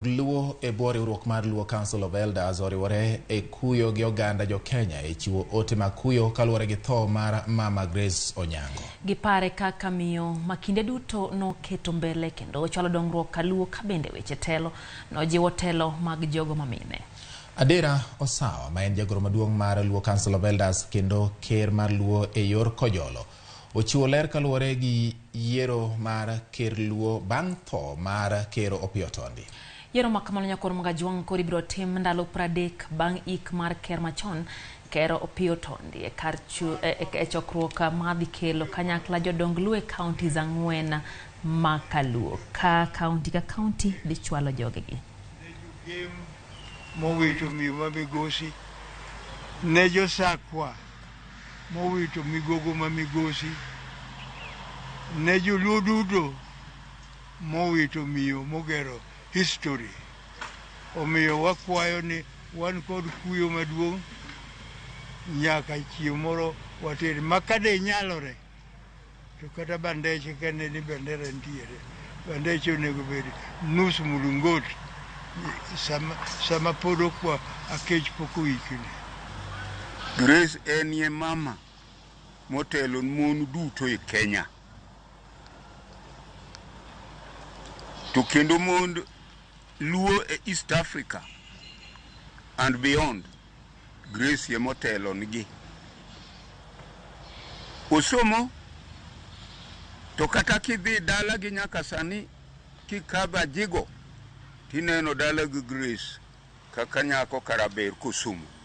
Luo e bwo riwruok mar Luo Council of Elders oriwore e kuyo gi oganda jo Kenya e chiwo ote mag kuyo kaluwore gi tho mar Mama Grace Onyango. Gipare kaka miyo makinde duto noketo mbele kendo chalo dongruok ka Luo ka bende weche telo nojiwo telo mag jogo mamine. Adera Osawa ma en jagoro maduong' mar Luo Council of Elders kendo ker mar Luo e yor Kojolo ochiwo ler kaluwore gi yiero mar ker Luo bang' tho mar ker Opiyo Otondi. Yiero makamano nyakoro mga juang kori biro tim ndalo 30 bang' ik mar ker machon ker Opiyo Otondi e chokruok madhi kelo kanyakla jodong Luo e counties 4 makaluo ka county ka county dhi chwalo jogegi. Mowito miwa migosi ne josakwa mowito migogo ma migosi ne joluo duto mowito miyo mogero history. Omiyo wakwayo ni wan kod kuyo maduong' nyaka chieng' moro water makade nyalore to kata bandeche kane ni bendera ntiere bandeche onego bed nus mulungot sama pod okwa akech pok oikni. Grace en ye mama motelo mon duto e Kenya to kendo mon Luo e East Africa and beyond. Grace ye motelo nigi osomo to kata kidhi dala gi nyaka sani kikaba jigo tineno dala gi Grace kaka nyako karaber kosomo.